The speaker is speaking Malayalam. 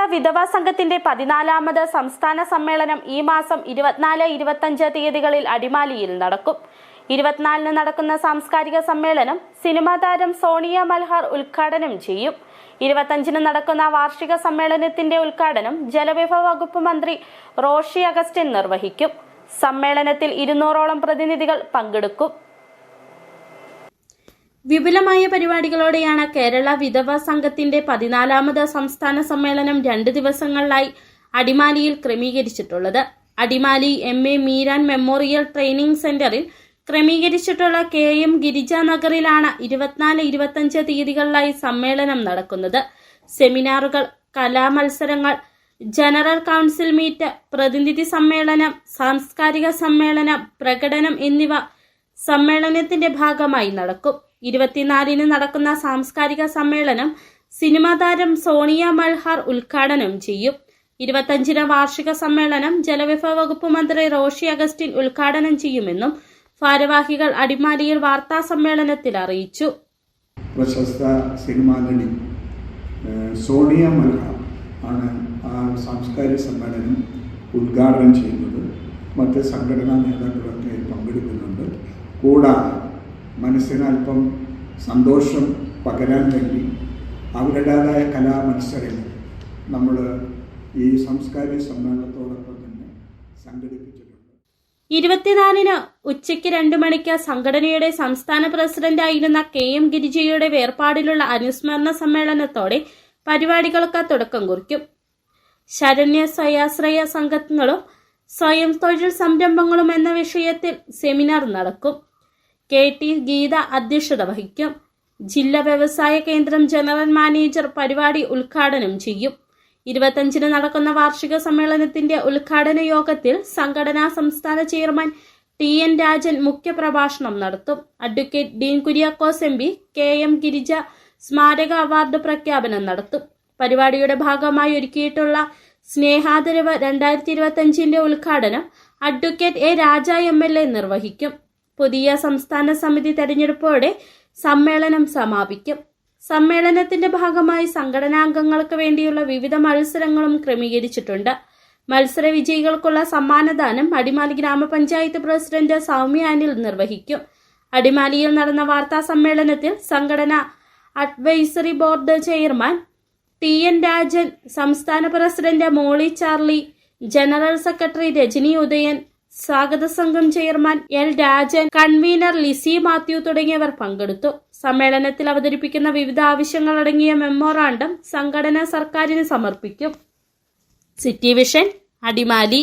കേരള വിധവാ സംഘത്തിന്റെ 14ാമത് സംസ്ഥാന സമ്മേളനം ഈ മാസം 24-25 തീയതികളിൽ അടിമാലിയിൽ നടക്കും. 24-ന് നടക്കുന്ന സാംസ്കാരിക സമ്മേളനം സിനിമാ താരം സോണിയ മൽഹാർ ഉദ്ഘാടനം ചെയ്യും. 25-ന് നടക്കുന്ന വാർഷിക സമ്മേളനത്തിന്റെ ഉദ്ഘാടനം ജലവിഭവ വകുപ്പ് മന്ത്രി റോഷി അഗസ്റ്റിൻ നിർവഹിക്കും. സമ്മേളനത്തിൽ 200ഓളം പ്രതിനിധികൾ പങ്കെടുക്കും. വിപുലമായ പരിപാടികളോടെയാണ് കേരള വിധവാ സംഘത്തിന്റെ 14ാമത് സംസ്ഥാന സമ്മേളനം 2 ദിവസങ്ങളിലായി അടിമാലിയിൽ ക്രമീകരിച്ചിട്ടുള്ളത്. Adimali MA Meeran memorial training സെന്ററിൽ ക്രമീകരിച്ചിട്ടുള്ള KM ഗിരിജ നഗറിലാണ് 24-25 തീയതികളിലായി സമ്മേളനം നടക്കുന്നത്. സെമിനാറുകൾ, കലാമത്സരങ്ങൾ, ജനറൽ കൗൺസിൽ മീറ്റ്, പ്രതിനിധി സമ്മേളനം, സാംസ്കാരിക സമ്മേളനം, പ്രകടനം എന്നിവ സമ്മേളനത്തിന്റെ ഭാഗമായി നടക്കും. 24-ന് നടക്കുന്ന സാംസ്കാരിക സമ്മേളനം സിനിമാ താരം സോണിയ മൽഹാർ ഉദ്ഘാടനം ചെയ്യും. 25-ന് വാർഷിക സമ്മേളനം ജലവിഭവ വകുപ്പ് മന്ത്രി റോഷി അഗസ്റ്റിൻ ഉദ്ഘാടനം ചെയ്യുമെന്നും ഭാരവാഹികൾ അടിമാലിയിൽ വാർത്താ സമ്മേളനത്തിൽ അറിയിച്ചു. പ്രശസ്ത സിനിമാ നടി സോണിയ മൽഹാർ ആണ് ആ സാംസ്കാരിക സമ്മേളനം ഉദ്ഘാടനം ചെയ്യുന്നത്. മറ്റ് സംഘടനാ നേതാക്കളൊക്കെ പങ്കെടുക്കുന്നുണ്ട്. കൂടാതെ മനസ്സിന് അല്പം സന്തോഷം പകരാൻ വേണ്ടി അവരുടേതായ കലാമത്സരങ്ങൾ നമ്മൾ ഈ സാംസ്കാരിക സമ്മേളനത്തോടൊപ്പം തന്നെ സംഘടിപ്പിച്ചിട്ടുണ്ട്. 24-ന് ഉച്ചയ്ക്ക് 2 മണിക്ക് സംഘടനയുടെ സംസ്ഥാന പ്രസിഡന്റായിരുന്ന KM ഗിരിജയുടെ വേർപാടിലുള്ള അനുസ്മരണ സമ്മേളനത്തോടെ പരിപാടികൾക്ക് തുടക്കം കുറിക്കും. ശരണ്യ സ്വയാശ്രയ സംഘങ്ങളും സ്വയം തൊഴിൽ സംരംഭങ്ങളും എന്ന വിഷയത്തിൽ സെമിനാർ നടക്കും. KT ഗീത അധ്യക്ഷത വഹിക്കും. ജില്ലാ വ്യവസായ കേന്ദ്രം ജനറൽ മാനേജർ പരിപാടി ഉദ്ഘാടനം ചെയ്യും. 25-ന് നടക്കുന്ന വാർഷിക സമ്മേളനത്തിന്റെ ഉദ്ഘാടന യോഗത്തിൽ സംഘടനാ സംസ്ഥാന ചെയർമാൻ TN രാജൻ മുഖ്യപ്രഭാഷണം നടത്തും. Advocate Dean Kuriakose MP KM Girija സ്മാരക അവാർഡ് പ്രഖ്യാപനം നടത്തും. പരിപാടിയുടെ ഭാഗമായി ഒരുക്കിയിട്ടുള്ള സ്നേഹാദരവ് 2025ന്റെ ഉദ്ഘാടനം അഡ്വക്കേറ്റ് A രാജ MLA നിർവഹിക്കും. പുതിയ സംസ്ഥാന സമിതി തെരഞ്ഞെടുപ്പോടെ സമ്മേളനം സമാപിക്കും. സമ്മേളനത്തിന്റെ ഭാഗമായി സംഘടനാംഗങ്ങൾക്ക് വേണ്ടിയുള്ള വിവിധ മത്സരങ്ങളും ക്രമീകരിച്ചിട്ടുണ്ട്. മത്സര വിജയികൾക്കുള്ള സമ്മാനദാനം അടിമാലി ഗ്രാമപഞ്ചായത്ത് പ്രസിഡന്റ് സൗമ്യ അനിൽ നിർവഹിക്കും. അടിമാലിയിൽ നടന്ന വാർത്താ സമ്മേളനത്തിൽ സംഘടന advisory board chairman TN Rajan, സംസ്ഥാന president Molly Charlie, general secretary Rajani Udayan, സ്വാഗത സംഘം chairman L Rajan, convener Lissy Mathew തുടങ്ങിയവർ പങ്കെടുത്തു. സമ്മേളനത്തിൽ അവതരിപ്പിക്കുന്ന വിവിധ ആവശ്യങ്ങളടങ്ങിയ മെമ്മോറാണ്ടം സംഘടന സർക്കാരിന് സമർപ്പിക്കും. City vision, Adimali.